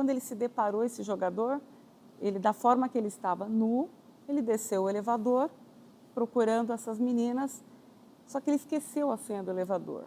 quando ele se deparou, esse jogador, ele, da forma que ele estava nu, ele desceu o elevador procurando essas meninas, só que ele esqueceu a senha do elevador.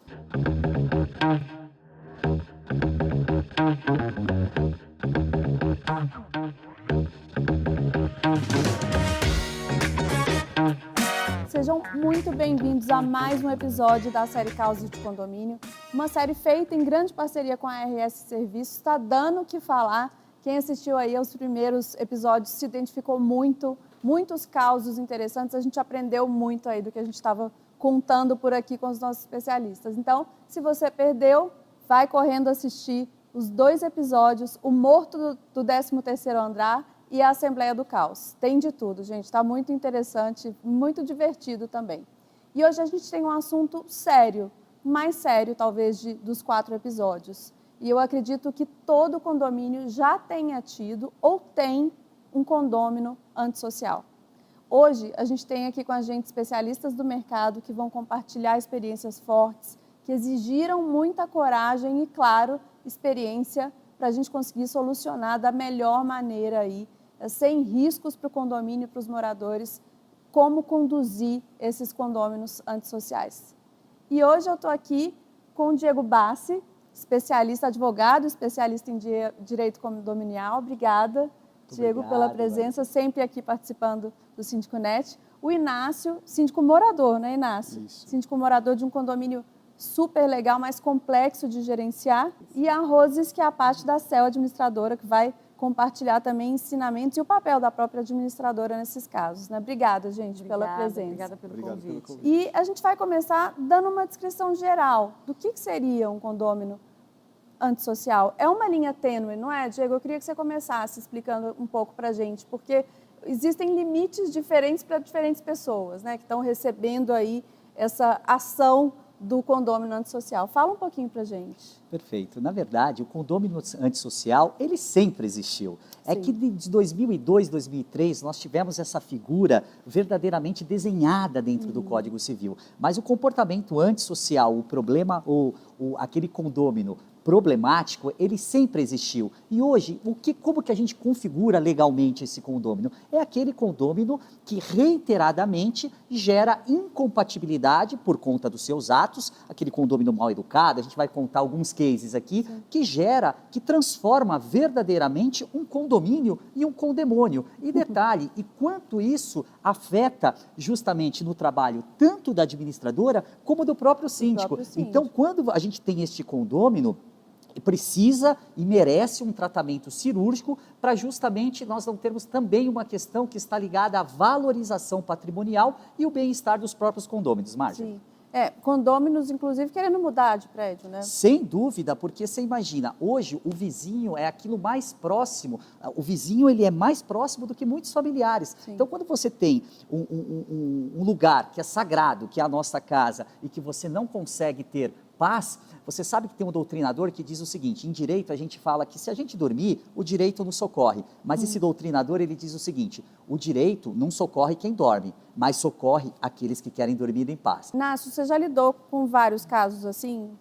Sejam muito bem-vindos a mais um episódio da série Causas de Condomínio, uma série feita em grande parceria com a RS Serviços, está dando o que falar. Quem assistiu aí aos primeiros episódios se identificou muitos causos interessantes, a gente aprendeu muito aí do que a gente estava contando por aqui com os nossos especialistas. Então, se você perdeu, vai correndo assistir os 2 episódios, o Morto do 13º Andar e a Assembleia do Caos. Tem de tudo, gente. Está muito interessante, muito divertido também. E hoje a gente tem um assunto sério, mais sério talvez dos 4 episódios. E eu acredito que todo condomínio já tenha tido ou tem um condômino antissocial. Hoje a gente tem aqui com a gente especialistas do mercado que vão compartilhar experiências fortes, que exigiram muita coragem e, claro, experiência para a gente conseguir solucionar da melhor maneira aí, sem riscos para o condomínio e para os moradores, como conduzir esses condôminos antissociais. E hoje eu estou aqui com o Diego Bassi, especialista, advogado, especialista em direito condominial. Obrigada, Diego, pela presença, sempre aqui participando do Síndico Net. O Inácio, síndico morador, né, Inácio? Isso. Síndico morador de um condomínio super legal, mais complexo de gerenciar. E a Roses, que é a parte da CEL administradora, que vai compartilhar também ensinamentos e o papel da própria administradora nesses casos, né? Obrigada, gente, pela presença. Obrigada pelo convite. E a gente vai começar dando uma descrição geral do que seria um condômino antissocial. É uma linha tênue, não é, Diego? Eu queria que você começasse explicando um pouco para a gente, porque existem limites diferentes para diferentes pessoas, né, que estão recebendo aí essa ação do condômino antissocial. Fala um pouquinho para a gente. Perfeito. Na verdade, o condômino antissocial, ele sempre existiu. É Sim. que de 2002, 2003, nós tivemos essa figura verdadeiramente desenhada dentro do Código Civil. Mas o comportamento antissocial, o problema, aquele condômino problemático, ele sempre existiu. E hoje, como que a gente configura legalmente esse condômino? É aquele condômino que reiteradamente gera incompatibilidade por conta dos seus atos, aquele condômino mal educado, a gente vai contar alguns cases aqui, que transforma verdadeiramente um condomínio em um condemônio. E detalhe, e quanto isso afeta justamente no trabalho tanto da administradora como do próprio síndico. Então, quando a gente tem este condômino, precisa e merece um tratamento cirúrgico para justamente nós não termos também uma questão que está ligada à valorização patrimonial e o bem-estar dos próprios condôminos, Márcia. Sim. Condôminos, inclusive, querendo mudar de prédio, né? Sem dúvida, porque você imagina, hoje o vizinho é aquilo mais próximo, o vizinho ele é mais próximo do que muitos familiares. Sim. Então, quando você tem um lugar que é sagrado, que é a nossa casa, e que você não consegue ter paz, você sabe que tem um doutrinador que diz o seguinte, em direito a gente fala que se a gente dormir, o direito nos socorre, mas esse doutrinador ele diz o seguinte, o direito não socorre quem dorme, mas socorre aqueles que querem dormir em paz. Inácio, você já lidou com vários casos assim?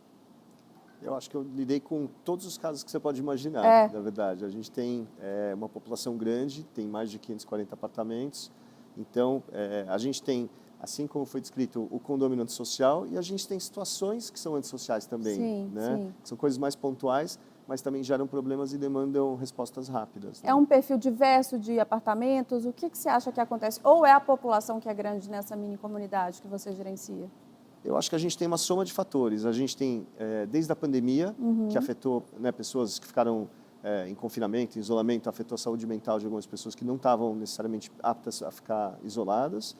Eu acho que eu lidei com todos os casos que você pode imaginar, na verdade. A gente tem uma população grande, tem mais de 540 apartamentos, então a gente tem, assim como foi descrito, o condômino antissocial e a gente tem situações que são antissociais também, Sim, né? sim. São coisas mais pontuais, mas também geram problemas e demandam respostas rápidas. Né? É um perfil diverso de apartamentos? O que você acha que acontece? Ou é a população que é grande nessa mini comunidade que você gerencia? Eu acho que a gente tem uma soma de fatores. A gente tem, desde a pandemia, que afetou, né, pessoas que ficaram em confinamento, em isolamento, afetou a saúde mental de algumas pessoas que não estavam necessariamente aptas a ficar isoladas.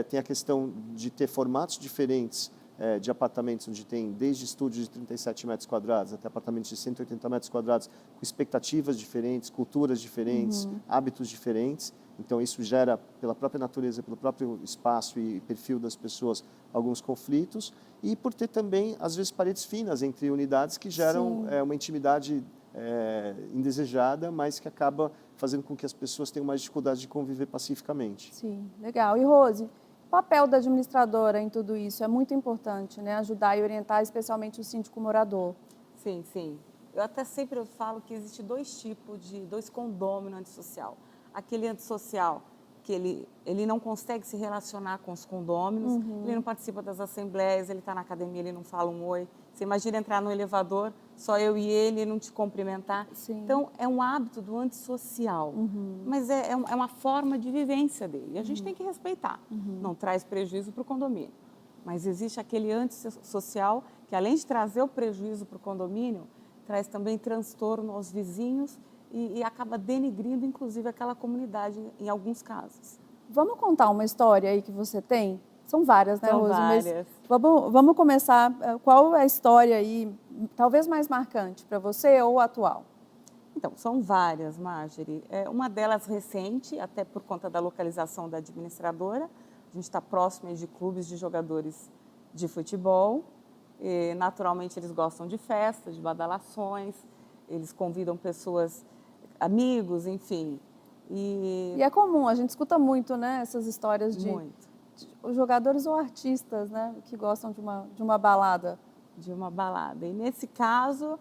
Tem a questão de ter formatos diferentes de apartamentos, onde tem desde estúdios de 37 metros quadrados até apartamentos de 180 metros quadrados, com expectativas diferentes, culturas diferentes, hábitos diferentes. Então, isso gera, pela própria natureza, pelo próprio espaço e perfil das pessoas, alguns conflitos. E por ter também, às vezes, paredes finas entre unidades que geram uma intimidade indesejada, mas que acaba fazendo com que as pessoas tenham mais dificuldade de conviver pacificamente. Sim, legal. E, Rose, o papel da administradora em tudo isso é muito importante, né? Ajudar e orientar, especialmente o síndico morador. Sim, sim. Eu até sempre falo que existe dois condôminos antissocial. Aquele antissocial que ele não consegue se relacionar com os condôminos, ele não participa das assembleias, ele está na academia, ele não fala um oi. Você imagina entrar no elevador, só eu e ele não te cumprimentar. Sim. Então, é um hábito do antissocial, mas é uma forma de vivência dele. E a gente tem que respeitar. Não traz prejuízo para o condomínio. Mas existe aquele antissocial que, além de trazer o prejuízo para o condomínio, traz também transtorno aos vizinhos e acaba denigrindo, inclusive, aquela comunidade em alguns casos. Vamos contar uma história aí que você tem? São várias, né, São Rose? várias. Mas vamos começar. Qual é a história aí, talvez mais marcante para você ou atual? Então, são várias, Marjorie. Uma delas recente, até por conta da localização da administradora. A gente está próximo de clubes de jogadores de futebol. E, naturalmente, eles gostam de festas, de badalações. Eles convidam pessoas, amigos, enfim. E é comum, a gente escuta muito, né, essas histórias de jogadores ou artistas, né, que gostam de uma balada. De uma balada. E, nesse caso,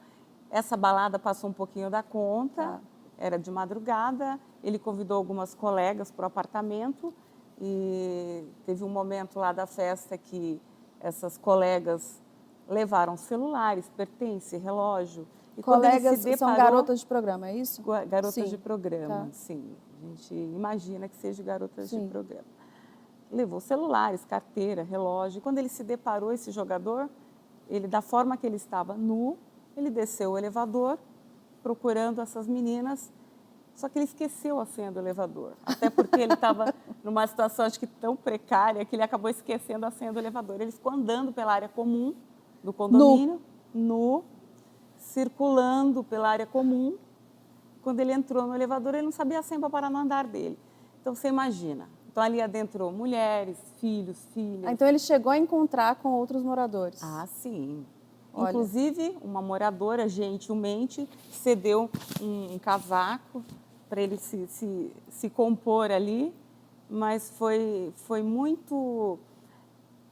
essa balada passou um pouquinho da conta, era de madrugada, ele convidou algumas colegas para o apartamento e teve um momento lá da festa que essas colegas levaram celulares, pertence, relógio. E colegas deparou, são garotas de programa, é isso? Garotas de programa, sim. A gente imagina que seja garotas de programa. Levou celulares, carteira, relógio. E quando ele se deparou, esse jogador, ele, da forma que ele estava nu, ele desceu o elevador procurando essas meninas, só que ele esqueceu a senha do elevador. Até porque ele estava numa situação, acho que tão precária, que ele acabou esquecendo a senha do elevador. Ele ficou andando pela área comum do condomínio, nu, circulando pela área comum. Quando ele entrou no elevador, ele não sabia a senha para parar no andar dele. Então, você imagina. Então, ali adentrou mulheres, filhos, filhas. Então, ele chegou a encontrar com outros moradores. Ah, sim. Olha. Inclusive, uma moradora, gentilmente, cedeu um casaco para ele se compor ali, mas foi muito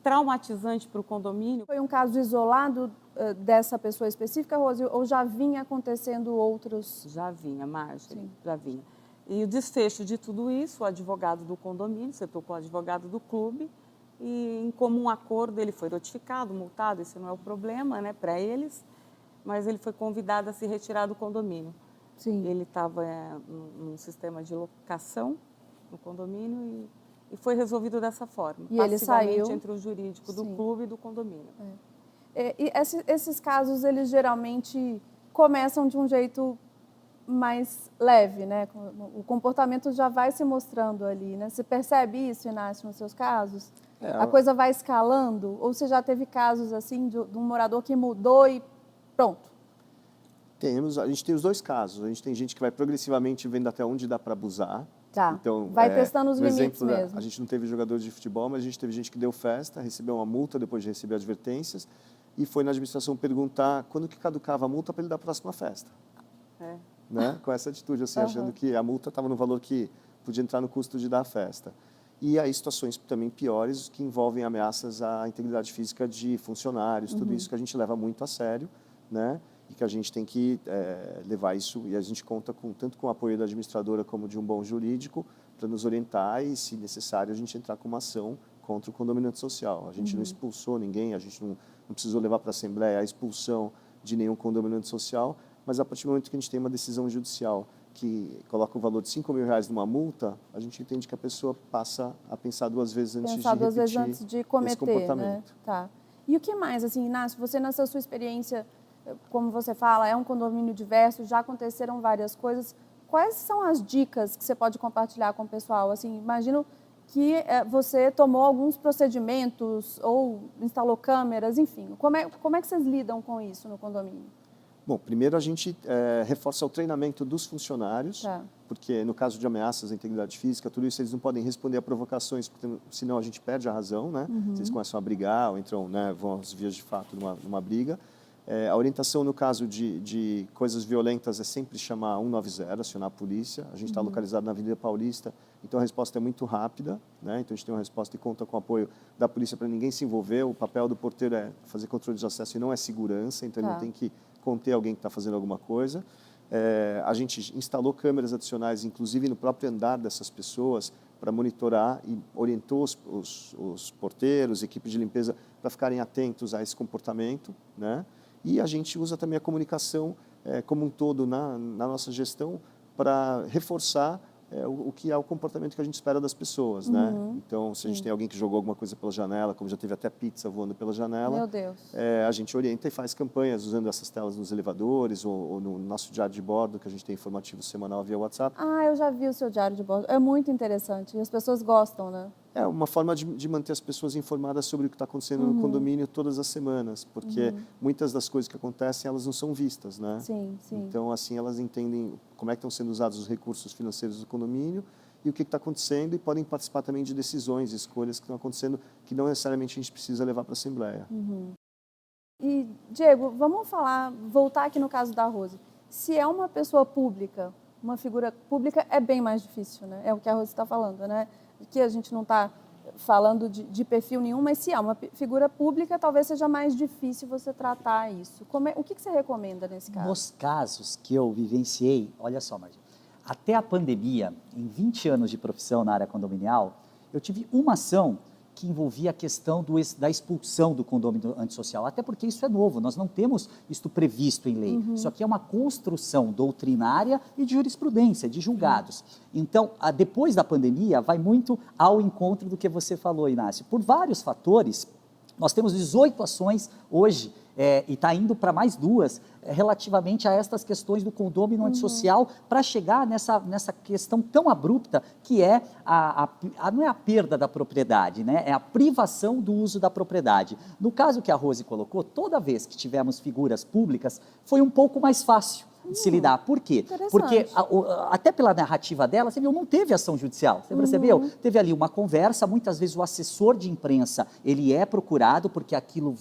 traumatizante para o condomínio. Foi um caso isolado dessa pessoa específica, Rose, ou já vinha acontecendo outros? Já vinha, Marjorie, já vinha. E o desfecho de tudo isso, o advogado do condomínio, você tocou o advogado do clube, e em comum acordo ele foi notificado, multado, esse não é o problema, né, para eles, mas ele foi convidado a se retirar do condomínio. Sim. Ele estava num sistema de locação no condomínio e foi resolvido dessa forma, e ele saiu entre o jurídico do clube e do condomínio. E esses casos, eles geralmente começam de um jeito mais leve, né? O comportamento já vai se mostrando ali, né? Você percebe isso, Inácio, nos seus casos? A coisa vai escalando? Ou você já teve casos assim de um morador que mudou e pronto? A gente tem os dois casos. A gente tem gente que vai progressivamente vendo até onde dá para abusar. Tá. Então, vai testando os limites exemplo, mesmo. A gente não teve jogador de futebol, mas a gente teve gente que deu festa, recebeu uma multa depois de receber advertências e foi na administração perguntar quando que caducava a multa para ele dar a próxima festa. Né? Com essa atitude, assim, achando que a multa estava no valor que podia entrar no custo de dar a festa. E aí situações também piores que envolvem ameaças à integridade física de funcionários, tudo isso que a gente leva muito a sério, né? E que a gente tem que levar isso, e a gente conta tanto com o apoio da administradora como de um bom jurídico para nos orientar e, se necessário, a gente entrar com uma ação contra o condomínio antissocial. A gente não expulsou ninguém, a gente não precisou levar para a Assembleia a expulsão de nenhum condomínio antissocial, mas a partir do momento que a gente tem uma decisão judicial que coloca o valor de R$5.000 numa multa, a gente entende que a pessoa passa a pensar duas vezes antes de cometer, esse comportamento. Né? Tá. E o que mais, assim, Inácio, você nessa sua experiência, como você fala, é um condomínio diverso, já aconteceram várias coisas. Quais são as dicas que você pode compartilhar com o pessoal? Assim, imagino que você tomou alguns procedimentos ou instalou câmeras, enfim. Como é que vocês lidam com isso no condomínio? Bom, primeiro a gente reforça o treinamento dos funcionários, porque no caso de ameaças à integridade física, tudo isso eles não podem responder a provocações, porque senão a gente perde a razão, né? Se eles começam a brigar ou entram, né, vão às vias de fato numa briga. A orientação no caso de coisas violentas é sempre chamar 190, acionar a polícia. A gente está localizado na Avenida Paulista, então a resposta é muito rápida, né? Então a gente tem uma resposta que conta com o apoio da polícia para ninguém se envolver. O papel do porteiro é fazer controle de acesso e não é segurança, então ele não tem que conter alguém que está fazendo alguma coisa. A gente instalou câmeras adicionais, inclusive no próprio andar dessas pessoas, para monitorar e orientou os porteiros, equipes de limpeza, para ficarem atentos a esse comportamento, né? E a gente usa também a comunicação como um todo na nossa gestão para reforçar o que é o comportamento que a gente espera das pessoas, né? Então, se a gente tem alguém que jogou alguma coisa pela janela, como já teve até pizza voando pela janela, Meu Deus. a gente orienta e faz campanhas usando essas telas nos elevadores ou no nosso diário de bordo, que a gente tem informativo semanal via WhatsApp. Ah, eu já vi o seu diário de bordo. É muito interessante. E as pessoas gostam, né? É uma forma de manter as pessoas informadas sobre o que está acontecendo no condomínio todas as semanas, porque muitas das coisas que acontecem, elas não são vistas, né? Sim, sim. Então, assim, elas entendem como é que estão sendo usados os recursos financeiros do condomínio e o que está acontecendo e podem participar também de decisões, escolhas que estão acontecendo que não necessariamente a gente precisa levar para a Assembleia. E, Diego, vamos voltar aqui no caso da Rose. Se é uma pessoa pública, uma figura pública, é bem mais difícil, né? É o que a Rose está falando, né? Que a gente não está falando de perfil nenhum, mas se é uma figura pública, talvez seja mais difícil você tratar isso. O que você recomenda nesse caso? Nos casos que eu vivenciei, olha só, Margem, até a pandemia, em 20 anos de profissão na área condominial, eu tive uma ação que envolvia a questão da expulsão do condomínio antissocial, até porque isso é novo, nós não temos isso previsto em lei. Isso aqui é uma construção doutrinária e de jurisprudência, de julgados. Então, depois da pandemia, vai muito ao encontro do que você falou, Inácio. Por vários fatores, nós temos 18 ações hoje, e está indo para mais 2, relativamente a estas questões do condômino antissocial, para chegar nessa questão tão abrupta que é não é a perda da propriedade, né? É a privação do uso da propriedade. No caso que a Rose colocou, toda vez que tivemos figuras públicas, foi um pouco mais fácil de se lidar. Por quê? Porque até pela narrativa dela, você viu, não teve ação judicial, você percebeu? Teve ali uma conversa, muitas vezes o assessor de imprensa, ele é procurado porque aquilo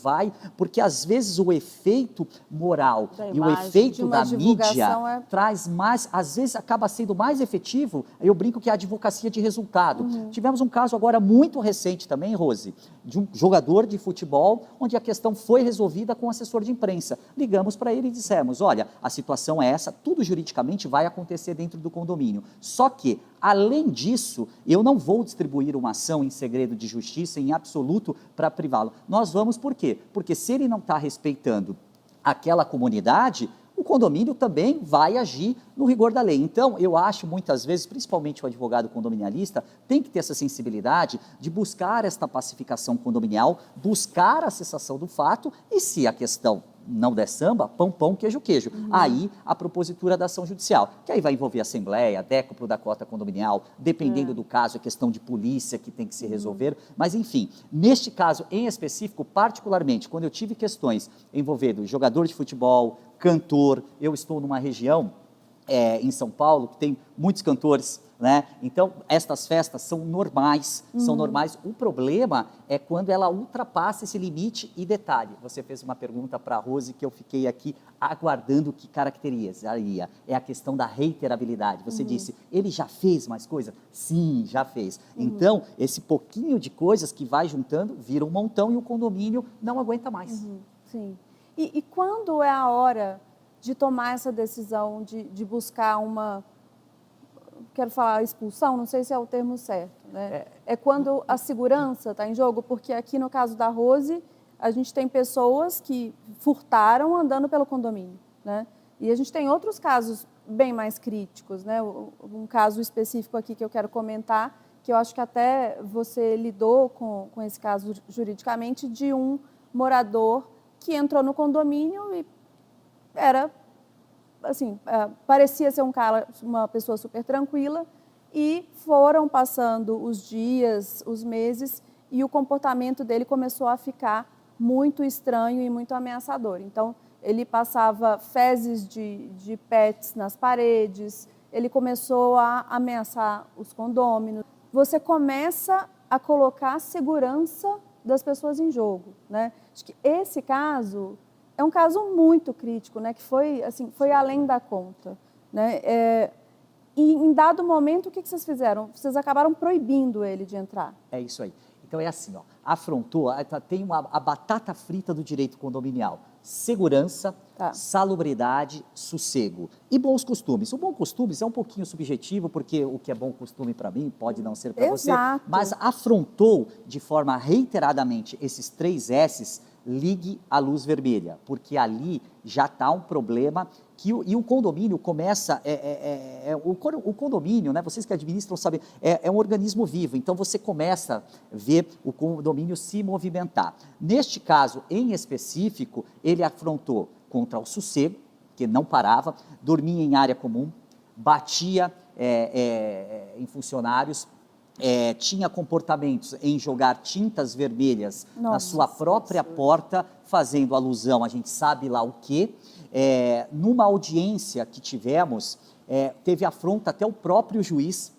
porque às vezes o efeito moral e o efeito da mídia traz mais, às vezes acaba sendo mais efetivo, eu brinco que é a advocacia de resultado. Tivemos um caso agora muito recente também, Rose, de um jogador de futebol, onde a questão foi resolvida com o assessor de imprensa. Ligamos para ele e dissemos, olha, a situação é essa, tudo juridicamente vai acontecer dentro do condomínio. Só que, além disso, eu não vou distribuir uma ação em segredo de justiça, em absoluto, para privá-lo. Nós vamos por quê? Porque se ele não está respeitando aquela comunidade, o condomínio também vai agir no rigor da lei. Então, eu acho muitas vezes, principalmente o advogado condominialista, tem que ter essa sensibilidade de buscar esta pacificação condominial, buscar a cessação do fato e, se a questão não der samba, pão, queijo. Aí, a propositura da ação judicial, que aí vai envolver assembleia, décuplo da cota condominial, dependendo do caso, é questão de polícia que tem que se resolver. Mas, enfim, neste caso em específico, particularmente, quando eu tive questões envolvendo jogador de futebol, cantor, eu estou numa região em São Paulo que tem muitos cantores, né? Então, estas festas são normais, O problema é quando ela ultrapassa esse limite. E detalhe, você fez uma pergunta para a Rose que eu fiquei aqui aguardando o que caracterizaria. É a questão da reiterabilidade. Você disse, ele já fez mais coisa? Sim, já fez. Então, esse pouquinho de coisas que vai juntando, vira um montão e o condomínio não aguenta mais. Sim. E quando é a hora de tomar essa decisão de buscar quero falar expulsão, não sei se é o termo certo, né? É quando a segurança está em jogo, porque aqui no caso da Rose, a gente tem pessoas que furtaram andando pelo condomínio, né? E a gente tem outros casos bem mais críticos, né? Um caso específico aqui que eu quero comentar, que eu acho que até você lidou com esse caso juridicamente, de um morador que entrou no condomínio e era, assim, parecia ser uma pessoa super tranquila, e foram passando os dias, os meses, e o comportamento dele começou a ficar muito estranho e muito ameaçador. Então, ele passava fezes de pets nas paredes, ele começou a ameaçar os condôminos. Você começa a colocar a segurança das pessoas em jogo, né? Acho que esse caso é um caso muito crítico, né? Que foi além da conta, né? E em dado momento, o que vocês fizeram? Vocês acabaram proibindo ele de entrar. É isso aí. Então é assim, afrontou, tem a batata frita do direito condominial. segurança, Tá. salubridade, sossego e bons costumes. O bom costumes é um pouquinho subjetivo, porque o que é bom costume para mim pode não ser para você, Exato. mas afrontou de forma reiteradamente esses 3 S's, ligue a luz vermelha, porque ali já está um problema e o condomínio começa, o condomínio, né, vocês que administram sabem, é um organismo vivo, então você começa a ver o condomínio se movimentar. Neste caso, em específico, ele afrontou contra o sossego, que não parava, dormia em área comum, batia em funcionários, tinha comportamentos em jogar tintas vermelhas na sua própria porta, fazendo alusão, a gente sabe lá o quê. Numa audiência que tivemos, teve afronta até o próprio juiz,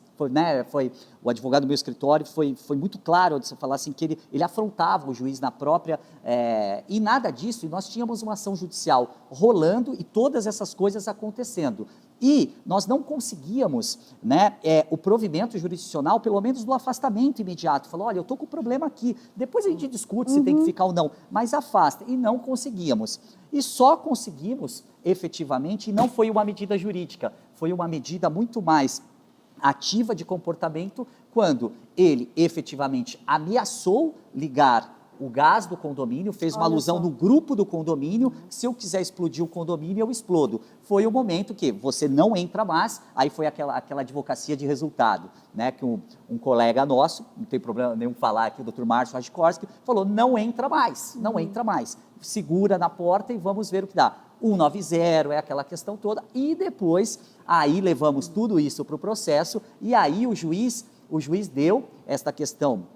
foi o advogado do meu escritório, foi muito claro de você falar assim, que ele afrontava o juiz na própria, e nada disso, e nós tínhamos uma ação judicial rolando e todas essas coisas acontecendo. E nós não conseguíamos, né, o provimento jurisdicional, pelo menos do afastamento imediato. Falou, olha, eu estou com problema aqui, depois a gente discute se tem que ficar ou não, mas afasta. E não conseguíamos. E só conseguimos, efetivamente, e não foi uma medida jurídica, foi uma medida muito mais ativa de comportamento, quando ele efetivamente ameaçou ligar o gás do condomínio, fez uma alusão no grupo do condomínio, se eu quiser explodir o condomínio, eu explodo. Foi o momento que você não entra mais, aí foi aquela advocacia de resultado, né, que um colega nosso, não tem problema nenhum falar aqui, o Dr. Márcio Rajkowski, falou, não entra mais, não entra mais, segura na porta e vamos ver o que dá. 190, aquela questão toda, e depois, aí levamos tudo isso para o processo, e aí o juiz deu esta questão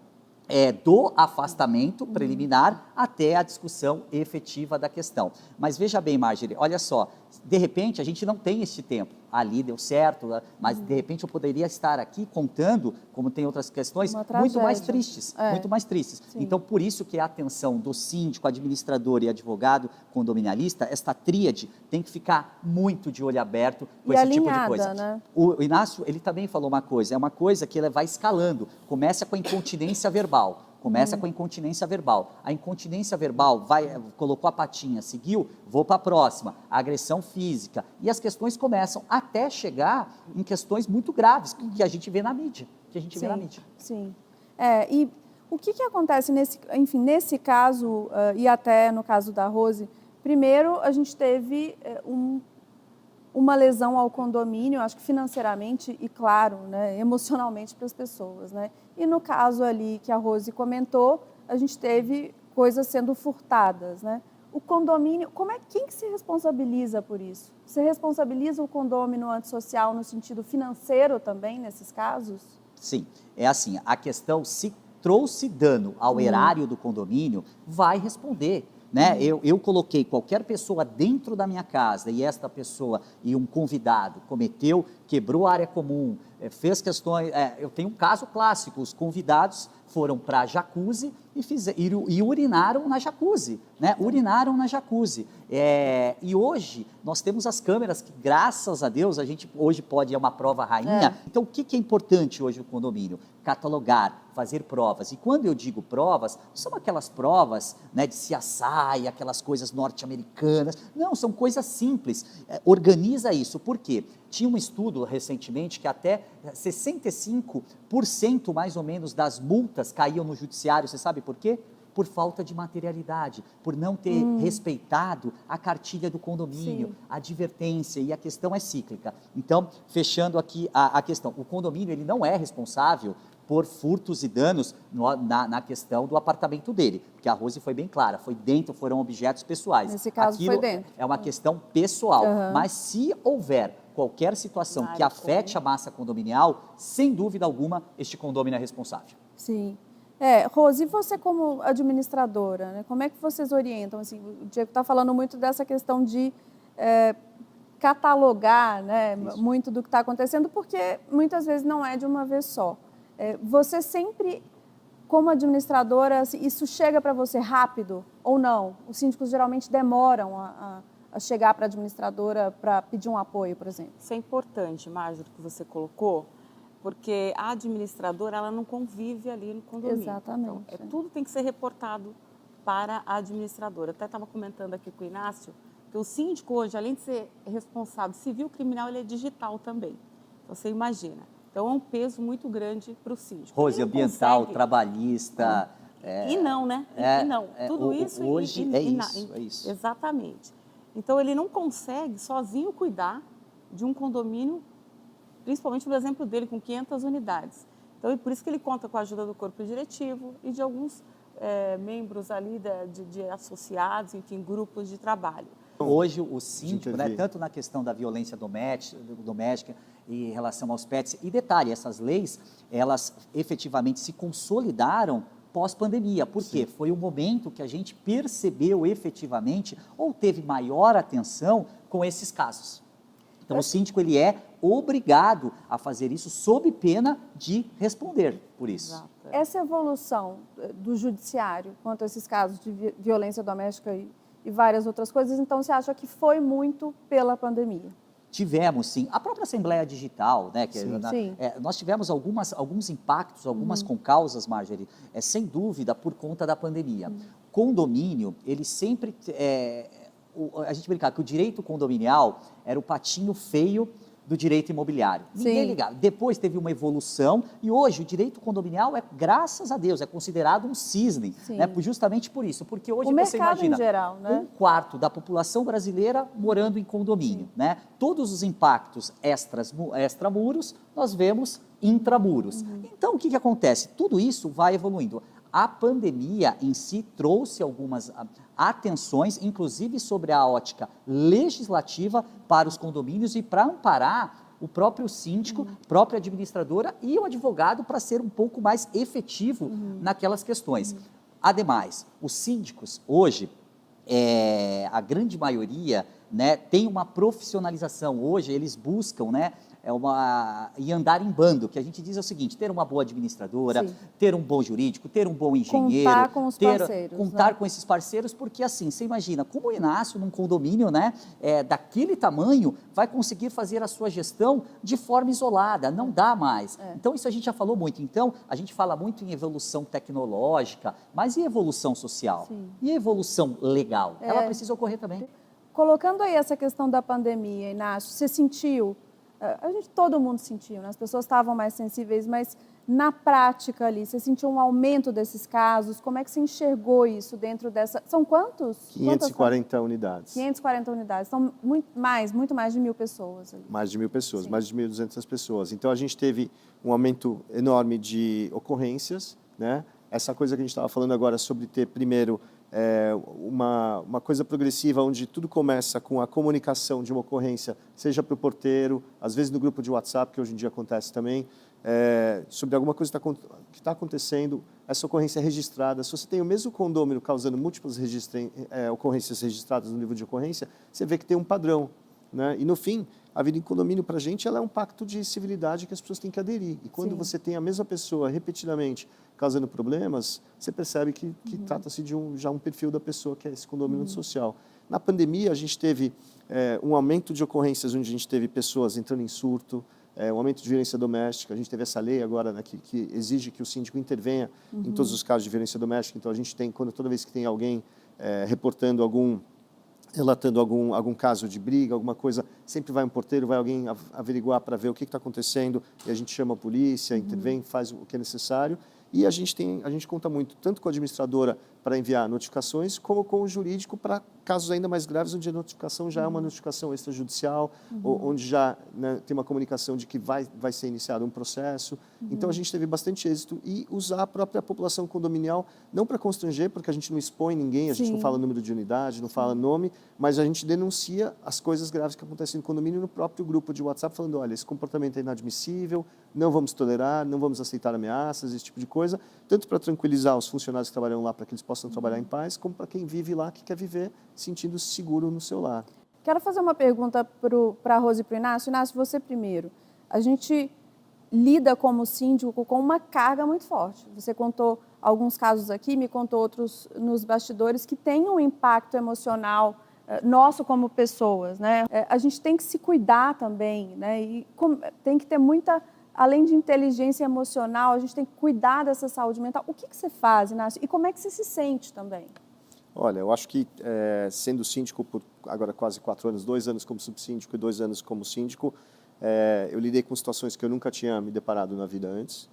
do afastamento preliminar até a discussão efetiva da questão. Mas veja bem, Marjorie, olha só, de repente a gente não tem este tempo, ali deu certo, mas de repente eu poderia estar aqui contando, como tem outras questões, muito mais tristes, muito mais tristes. Sim. Então, por isso que a atenção do síndico, administrador e advogado condominialista, esta tríade tem que ficar muito de olho aberto com esse tipo de coisa. Né? O Inácio, ele também falou uma coisa, é uma coisa que ele vai escalando, começa com a incontinência verbal. Começa com a incontinência verbal. A incontinência verbal colocou a patinha, seguiu, vou para a próxima. A agressão física. E as questões começam até chegar em questões muito graves que a gente vê na mídia. Sim. E o que acontece nesse caso, e até no caso da Rose? Primeiro, a gente teve uma lesão ao condomínio, acho que financeiramente e, claro, né, emocionalmente para as pessoas, né? E no caso ali que a Rose comentou, a gente teve coisas sendo furtadas, né? O condomínio, quem que se responsabiliza por isso? Você responsabiliza o condomínio antissocial no sentido financeiro também, nesses casos? Sim, é assim, a questão, se trouxe dano ao erário do condomínio, vai responder. Né? Eu coloquei qualquer pessoa dentro da minha casa e esta pessoa e um convidado cometeu, quebrou a área comum, fez questões, eu tenho um caso clássico, os convidados foram para a jacuzzi e urinaram na jacuzzi, né? Urinaram na jacuzzi. E hoje nós temos as câmeras que, graças a Deus, a gente hoje pode, é uma prova rainha. Então, o que é importante hoje no condomínio? Catalogar, fazer provas. E quando eu digo provas, não são aquelas provas, né, de CSI, aquelas coisas norte-americanas. Não, são coisas simples. Organiza isso. Por quê? Tinha um estudo recentemente que até 65% mais ou menos das multas caíam no judiciário. Você sabe por quê? Por falta de materialidade, por não ter respeitado a cartilha do condomínio, a advertência, e a questão é cíclica. Então, fechando aqui a questão, o condomínio ele não é responsável por furtos e danos na questão do apartamento dele, porque a Rose foi bem clara, foi dentro, foram objetos pessoais. Nesse caso foi dentro. É uma questão pessoal, mas se houver qualquer situação que afete a massa condominial, sem dúvida alguma, este condomínio é responsável. Sim. Rose, e você como administradora, né, como é que vocês orientam? Assim, o Diego está falando muito dessa questão de catalogar, né, muito do que está acontecendo, porque muitas vezes não é de uma vez só. Você sempre, como administradora, isso chega para você rápido ou não? Os síndicos geralmente demoram a chegar para a administradora para pedir um apoio, por exemplo. Isso é importante, Marjorie, que você colocou, porque a administradora ela não convive ali no condomínio. Exatamente. Então, tudo tem que ser reportado para a administradora. Até estava comentando aqui com o Inácio que o síndico hoje, além de ser responsável civil criminal, ele é digital também. Então, você imagina. Então, é um peso muito grande para o síndico. Rose, ambiental, trabalhista... E não, né? E não. Tudo isso... Hoje é isso. Exatamente. Então, ele não consegue sozinho cuidar de um condomínio, principalmente no exemplo dele, com 500 unidades. Então, é por isso que ele conta com a ajuda do corpo diretivo e de alguns membros ali de associados, enfim, grupos de trabalho. Hoje, o síndico, né, tanto na questão da violência doméstica em relação aos pets, e detalhe, essas leis, elas efetivamente se consolidaram pós-pandemia. Por quê? Foi o momento que a gente percebeu efetivamente ou teve maior atenção com esses casos. Então, o síndico ele é obrigado a fazer isso sob pena de responder por isso. Exato. Essa evolução do judiciário quanto a esses casos de violência doméstica e várias outras coisas, então você acha que foi muito pela pandemia? Tivemos, sim. A própria Assembleia Digital, né? Que Sim. Nós tivemos alguns impactos, algumas concausas, Marjorie, sem dúvida, por conta da pandemia. Condomínio, ele sempre... a gente brincava que o direito condominial era o patinho feio do direito imobiliário. Ninguém ligava. Depois teve uma evolução e hoje o direito condominial graças a Deus, é considerado um cisne, né? Justamente por isso, porque hoje você imagina em geral, né? 1/4 da população brasileira morando em condomínio, né? Todos os impactos extramuros nós vemos intramuros. Então o que acontece? Tudo isso vai evoluindo. A pandemia em si trouxe algumas atenções, inclusive sobre a ótica legislativa para os condomínios e para amparar o próprio síndico, própria administradora e o advogado para ser um pouco mais efetivo naquelas questões. Ademais, os síndicos hoje, a grande maioria, né, tem uma profissionalização. Hoje eles buscam, né, e andar em bando, que a gente diz o seguinte: ter uma boa administradora, ter um bom jurídico, ter um bom engenheiro. Contar com os parceiros. Contar com esses parceiros, porque assim, você imagina, como o Inácio, num condomínio, né, daquele tamanho, vai conseguir fazer a sua gestão de forma isolada, não dá mais. Então, isso a gente já falou muito. Então, a gente fala muito em evolução tecnológica, mas e evolução social? E evolução legal? Ela precisa ocorrer também. Colocando aí essa questão da pandemia, Inácio, você sentiu... todo mundo sentiu, né? As pessoas estavam mais sensíveis, mas na prática ali, você sentiu um aumento desses casos? Como é que você enxergou isso dentro dessa... São quantos? 540 unidades. 540 unidades, são muito mais de 1.000 pessoas. Ali. Mais de 1.000 pessoas, mais de 1.200 pessoas. Então, a gente teve um aumento enorme de ocorrências, né? Essa coisa que a gente estava falando agora sobre ter, primeiro, uma coisa progressiva onde tudo começa com a comunicação de uma ocorrência, seja para o porteiro, às vezes no grupo de WhatsApp, que hoje em dia acontece também, sobre alguma coisa que está acontecendo, essa ocorrência é registrada. Se você tem o mesmo condômino causando múltiplas ocorrências registradas no livro de ocorrência, você vê que tem um padrão, né? E no fim, a vida em condomínio para a gente ela é um pacto de civilidade que as pessoas têm que aderir. E quando você tem a mesma pessoa repetidamente causando problemas, você percebe que trata-se de já um perfil da pessoa que é esse condomínio social. Na pandemia, a gente teve um aumento de ocorrências onde a gente teve pessoas entrando em surto, um aumento de violência doméstica. A gente teve essa lei agora, né, que exige que o síndico intervenha em todos os casos de violência doméstica. Então, a gente tem, toda vez que tem alguém relatando algum caso de briga, alguma coisa, sempre vai um porteiro, vai alguém averiguar para ver o que está acontecendo, e a gente chama a polícia, intervém, faz o que é necessário. E a gente conta muito, tanto com a administradora para enviar notificações, como com o jurídico para casos ainda mais graves, onde a notificação já é uma notificação extrajudicial, onde já, né, tem uma comunicação de que vai ser iniciado um processo. Então, a gente teve bastante êxito e usar a própria população condominial, não para constranger, porque a gente não expõe ninguém, a gente não fala número de unidade, não fala nome, mas a gente denuncia as coisas graves que acontecem no condomínio no próprio grupo de WhatsApp, falando: olha, esse comportamento é inadmissível, não vamos tolerar, não vamos aceitar ameaças, esse tipo de coisa, tanto para tranquilizar os funcionários que trabalham lá, para que eles possam trabalhar em paz, como para quem vive lá, que quer viver sentindo-se seguro no seu lar. Quero fazer uma pergunta para a Rose e para o Inácio. Inácio, você primeiro. A gente lida como síndico com uma carga muito forte. Você contou alguns casos aqui, me contou outros nos bastidores que têm um impacto emocional nosso como pessoas, né? A gente tem que se cuidar também, né? E tem que ter muita... Além de inteligência emocional, a gente tem que cuidar dessa saúde mental. O que você faz, Inácio? E como é que você se sente também? Olha, eu acho que sendo síndico por agora quase 4 anos, 2 anos como subsíndico e 2 anos como síndico, eu lidei com situações que eu nunca tinha me deparado na vida antes.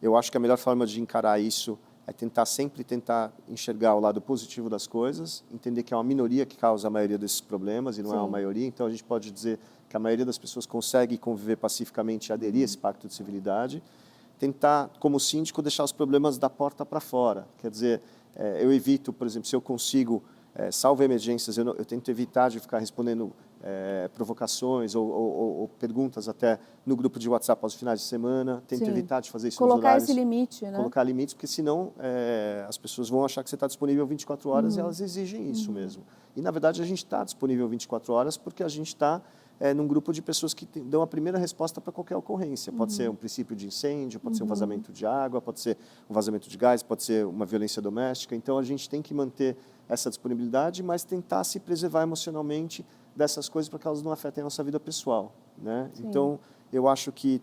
Eu acho que a melhor forma de encarar isso é sempre tentar enxergar o lado positivo das coisas, entender que é uma minoria que causa a maioria desses problemas e não é uma maioria. Então, a gente pode dizer que a maioria das pessoas consegue conviver pacificamente e aderir a esse pacto de civilidade. Tentar, como síndico, deixar os problemas da porta para fora. Quer dizer, eu evito, por exemplo, se eu consigo, salvo emergências, eu tento evitar de ficar respondendo provocações ou perguntas até no grupo de WhatsApp aos finais de semana. Tento evitar de fazer isso nos horários. Colocar esse limite, né? Colocar limites, porque senão as pessoas vão achar que você está disponível 24 horas e elas exigem isso mesmo. E, na verdade, a gente está disponível 24 horas porque a gente está num grupo de pessoas que dão a primeira resposta para qualquer ocorrência. Pode ser um princípio de incêndio, pode ser um vazamento de água, pode ser um vazamento de gás, pode ser uma violência doméstica. Então, a gente tem que manter essa disponibilidade, mas tentar se preservar emocionalmente dessas coisas para que elas não afetem a nossa vida pessoal, né? Então, eu acho que...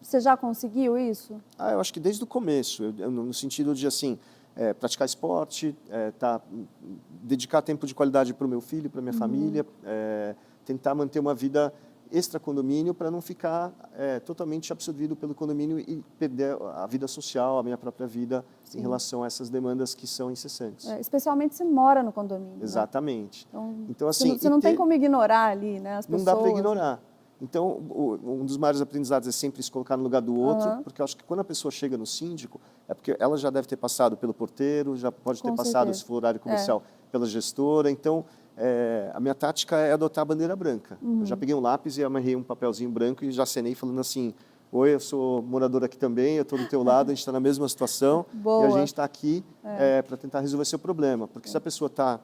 Você já conseguiu isso? eu acho que desde o começo, no sentido de, assim, praticar esporte, dedicar tempo de qualidade para o meu filho, para a minha família, tentar manter uma vida extra-condomínio para não ficar totalmente absorvido pelo condomínio e perder a vida social, a minha própria vida em relação a essas demandas que são incessantes. Especialmente se mora no condomínio. Exatamente. Né? Então, assim, você não tem como ignorar ali, né, as pessoas. Não dá para ignorar. Então, um dos maiores aprendizados é sempre se colocar no lugar do outro, porque eu acho que quando a pessoa chega no síndico, é porque ela já deve ter passado pelo porteiro, já pode ter passado, se for horário comercial, pela gestora. Então, a minha tática é adotar a bandeira branca. Eu já peguei um lápis e amarrei um papelzinho branco e já acenei falando assim: oi, eu sou morador aqui também, eu estou do teu lado, a gente está na mesma situação e a gente está aqui para tentar resolver seu problema. Porque se a pessoa está...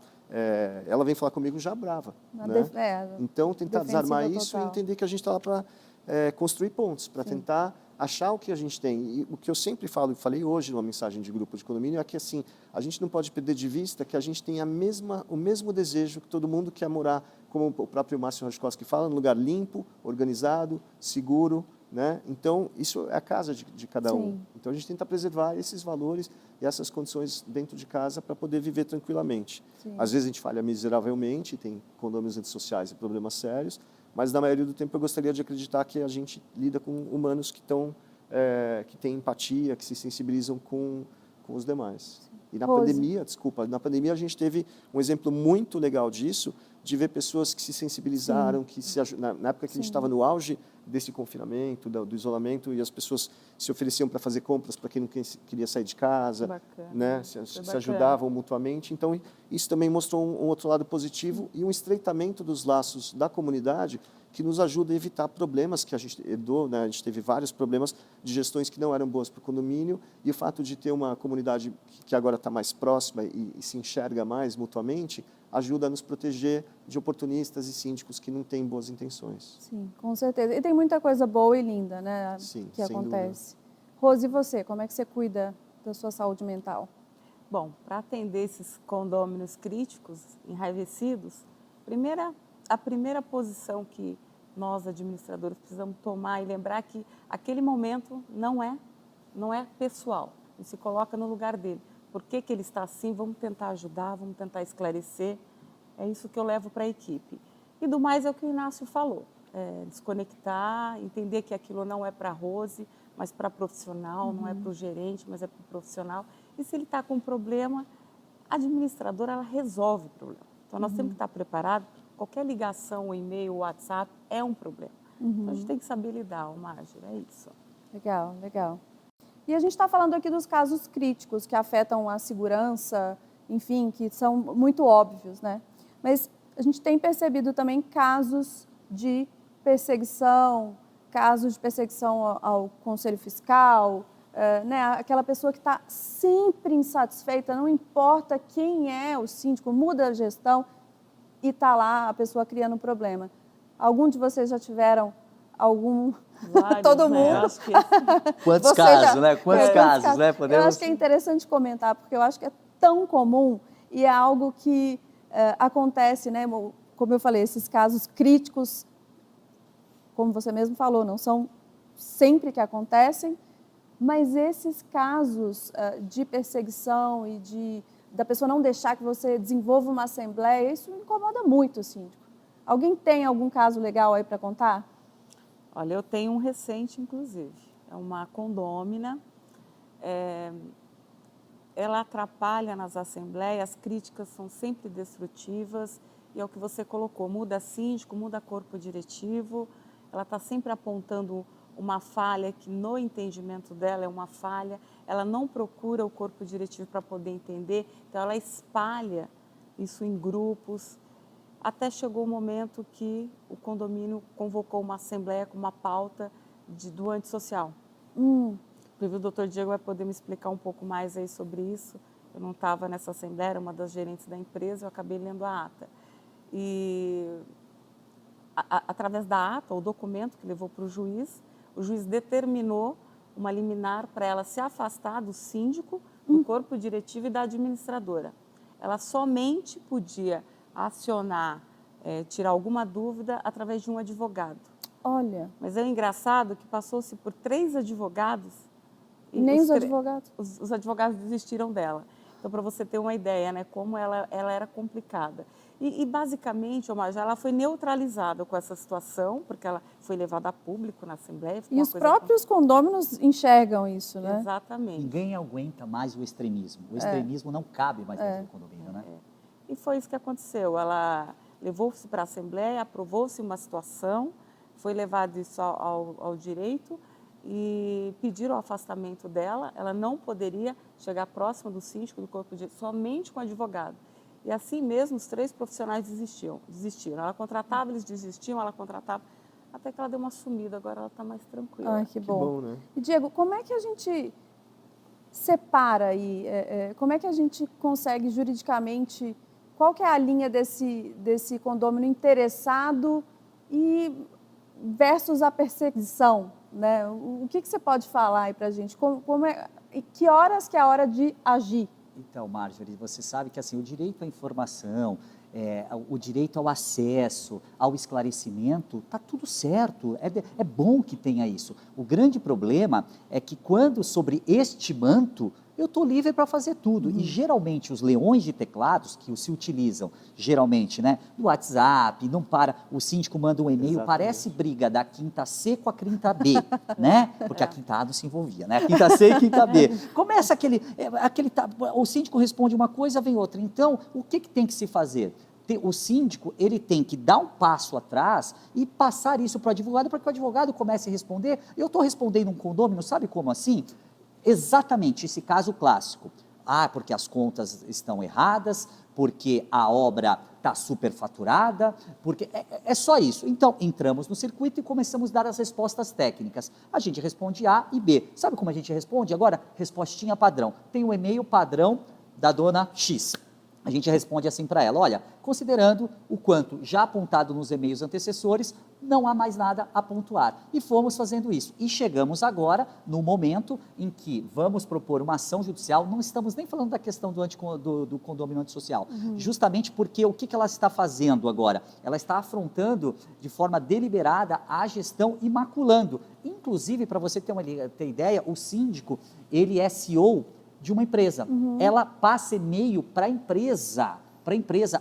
ela vem falar comigo já brava. Né? Então, tentar desarmar isso e entender que a gente está lá para construir pontos, para tentar achar o que a gente tem. E o que eu sempre falo, e falei hoje numa mensagem de grupo de condomínio, é que assim, a gente não pode perder de vista que a gente tem o mesmo desejo que todo mundo quer morar, como o próprio Márcio Raschkowski fala, num lugar limpo, organizado, seguro, né? Então, isso é a casa de cada um. Então, a gente tenta preservar esses valores e essas condições dentro de casa para poder viver tranquilamente. Às vezes a gente falha miseravelmente, tem condôminos antissociais e problemas sérios, mas na maioria do tempo eu gostaria de acreditar que a gente lida com humanos que têm empatia, que se sensibilizam com os demais. E na pandemia a gente teve um exemplo muito legal disso, de ver pessoas que se sensibilizaram, que na época que a gente estava no auge desse confinamento, do isolamento, e as pessoas se ofereciam para fazer compras para quem não queria sair de casa, né? Se ajudavam mutuamente. Então, isso também mostrou um outro lado positivo e um estreitamento dos laços da comunidade que nos ajuda a evitar problemas que a gente herdou, né? A gente teve vários problemas de gestões que não eram boas para o condomínio, e o fato de ter uma comunidade que agora está mais próxima e se enxerga mais mutuamente, ajuda a nos proteger de oportunistas e síndicos que não têm boas intenções. Sim, com certeza. E tem muita coisa boa e linda, né, que acontece. Rose, e você? Como é que você cuida da sua saúde mental? Bom, para atender esses condôminos críticos, enraivecidos, a primeira posição que nós, administradores, precisamos tomar e lembrar que aquele momento não é pessoal, ele se coloca no lugar dele. Por que ele está assim? Vamos tentar ajudar, vamos tentar esclarecer. É isso que eu levo para a equipe. E do mais é o que o Inácio falou, desconectar, entender que aquilo não é para a Rose, mas para profissional, não é para o gerente, mas é para o profissional. E se ele está com um problema, a administradora ela resolve o problema. Então, nós temos que estar preparados. Qualquer ligação, ou e-mail, ou WhatsApp é um problema. Então, a gente tem que saber lidar, Márcia, é isso. Legal, legal. E a gente está falando aqui dos casos críticos que afetam a segurança, enfim, que são muito óbvios, né? Mas a gente tem percebido também casos de perseguição, ao conselho fiscal, né? Aquela pessoa que está sempre insatisfeita, não importa quem é o síndico, muda a gestão e está lá a pessoa criando um problema. Algum de vocês já tiveram algum... Vários, todo né? mundo. Acho que... Quantos casos, né? Quantos casos, né? Eu acho que é interessante comentar, porque eu acho que é tão comum e é algo que acontece, né? Como eu falei, esses casos críticos, como você mesmo falou, não são sempre que acontecem, mas esses casos de perseguição e de da pessoa não deixar que você desenvolva uma assembleia, isso incomoda muito o síndico. Alguém tem algum caso legal aí para contar? Olha, eu tenho um recente, inclusive. É uma condômina. Ela atrapalha nas assembleias, as críticas são sempre destrutivas, e é o que você colocou, muda síndico, muda corpo diretivo, ela está sempre apontando uma falha que no entendimento dela é uma falha, ela não procura o corpo diretivo para poder entender, então ela espalha isso em grupos, até chegou o momento que o condomínio convocou uma assembleia com uma pauta do antissocial. O doutor Diego vai poder me explicar um pouco mais aí sobre isso. Eu não estava nessa assembleia, era uma das gerentes da empresa, eu acabei lendo a ata. E através da ata, o documento que levou para o juiz determinou uma liminar para ela se afastar do síndico, do corpo diretivo e da administradora. Ela somente podia acionar, tirar alguma dúvida através de um advogado. Olha. Mas é engraçado que passou-se por 3 advogados. E nem os advogados? Os advogados desistiram dela. Então, para você ter uma ideia, né, como ela era complicada. E basicamente, ela foi neutralizada com essa situação, porque ela foi levada a público na Assembleia. E os próprios condôminos enxergam isso, né? Exatamente. Ninguém aguenta mais o extremismo. O extremismo não cabe mais dentro do condomínio, né? E foi isso que aconteceu. Ela levou-se para a Assembleia, aprovou-se uma situação, foi levado isso ao direito e pediram o afastamento dela. Ela não poderia chegar próxima do síndico, do corpo de somente com o advogado. E assim mesmo os 3 profissionais desistiram. Ela contratava, eles desistiam, ela contratava, até que ela deu uma sumida, agora ela está mais tranquila. Ai, que bom. Que bom, né? E Diego, como é que a gente separa aí, como é que a gente consegue juridicamente, qual que é a linha desse condômino interessado e versus a perseguição, né? O que você pode falar aí para a gente? Que horas que é a hora de agir? Então, Marjorie, você sabe que assim, o direito à informação, o direito ao acesso, ao esclarecimento, está tudo certo, é bom que tenha isso. O grande problema é que quando sobre este manto, eu estou livre para fazer tudo. E geralmente os leões de teclados que se utilizam, geralmente, né, no WhatsApp, não para, o síndico manda um e-mail, parece briga da quinta C com a quinta B, né? Porque a quinta A não se envolvia, né? A quinta C e a quinta B. Começa o síndico responde uma coisa, vem outra. Então, o que tem que se fazer? O síndico, ele tem que dar um passo atrás e passar isso para o advogado, para que o advogado comece a responder. Eu estou respondendo um condômino, sabe como assim? Exatamente esse caso clássico. Porque as contas estão erradas, porque a obra está superfaturada, porque é só isso. Então, entramos no circuito e começamos a dar as respostas técnicas. A gente responde A e B. Sabe como a gente responde? Agora, respostinha padrão. Tem um e-mail padrão da dona X. A gente responde assim para ela, olha, considerando o quanto já apontado nos e-mails antecessores, não há mais nada a pontuar. E fomos fazendo isso. E chegamos agora no momento em que vamos propor uma ação judicial, não estamos nem falando da questão do condomínio antissocial, justamente porque o que ela está fazendo agora? Ela está afrontando de forma deliberada a gestão e maculando. Inclusive, para você ter ideia, o síndico, ele é CEO de uma empresa. Ela passa e-mail para a empresa,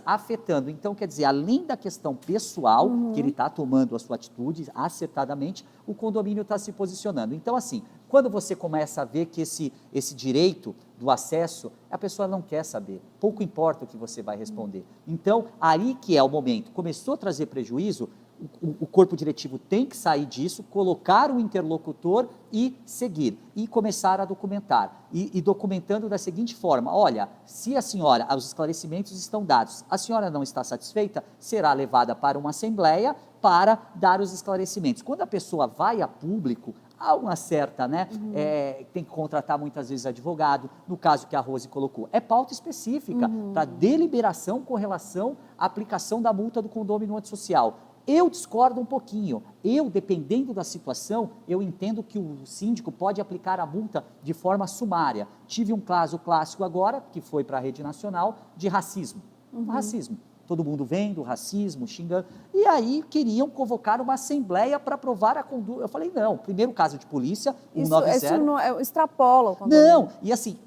afetando. Então, quer dizer, além da questão pessoal, que ele está tomando a sua atitude acertadamente, o condomínio está se posicionando. Então, assim, quando você começa a ver que esse direito do acesso, a pessoa não quer saber, pouco importa o que você vai responder. Então, aí que é o momento. Começou a trazer prejuízo, o corpo diretivo tem que sair disso, colocar o interlocutor e seguir, e começar a documentar. E documentando da seguinte forma, olha, se a senhora, os esclarecimentos estão dados, a senhora não está satisfeita, será levada para uma assembleia para dar os esclarecimentos. Quando a pessoa vai a público, há uma certa, né, tem que contratar muitas vezes advogado, no caso que a Rose colocou, é pauta específica para deliberação com relação à aplicação da multa do condomínio antissocial. Eu discordo um pouquinho. Dependendo da situação, eu entendo que o síndico pode aplicar a multa de forma sumária. Tive um caso clássico agora, que foi para a rede nacional, de racismo. Racismo. todo mundo vendo, racismo, xingando, e aí queriam convocar uma assembleia para aprovar a conduta. Eu falei, não, primeiro caso de polícia, 190... Isso não extrapola o condomínio. Não, e assim,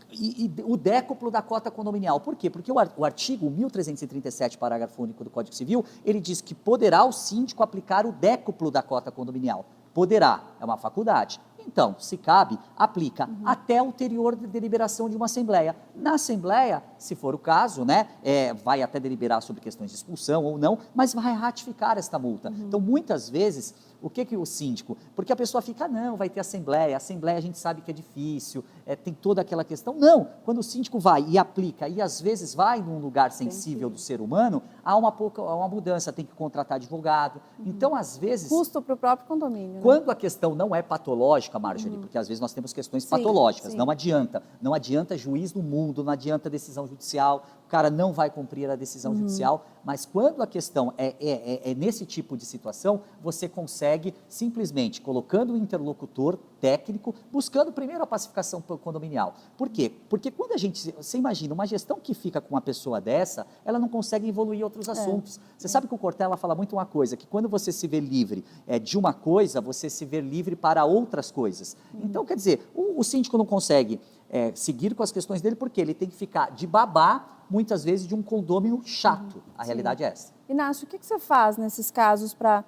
o décuplo da cota condominial. Por quê? Porque o artigo 1337, parágrafo único do Código Civil, ele diz que poderá o síndico aplicar o décuplo da cota condominial. Poderá, é uma faculdade. Então, se cabe, aplica até a ulterior deliberação de uma assembleia. Na assembleia, se for o caso, né, vai até deliberar sobre questões de expulsão ou não, mas vai ratificar esta multa. Então, muitas vezes, o que o síndico? Porque a pessoa fica, não, vai ter assembleia a gente sabe que é difícil, tem toda aquela questão. Não, quando o síndico vai e aplica, e às vezes vai num lugar sensível do ser humano, há uma mudança, tem que contratar advogado. Então, às vezes... Custo para o próprio condomínio. Quando a questão não é patológica, Marjorie, porque às vezes nós temos questões patológicas, não adianta juiz no mundo, não adianta decisão judicial, o cara não vai cumprir a decisão judicial, mas quando a questão é nesse tipo de situação, você consegue simplesmente colocando o interlocutor técnico, buscando primeiro a pacificação condominial. Por quê? Porque quando você imagina, uma gestão que fica com uma pessoa dessa, ela não consegue evoluir outros assuntos. Você sabe que o Cortella fala muito uma coisa, que quando você se vê livre de uma coisa, você se vê livre para outras coisas. Então, quer dizer, o síndico não consegue seguir com as questões dele, porque ele tem que ficar de babá, muitas vezes, de um condômino chato. A realidade é essa. Inácio, o que você faz nesses casos para...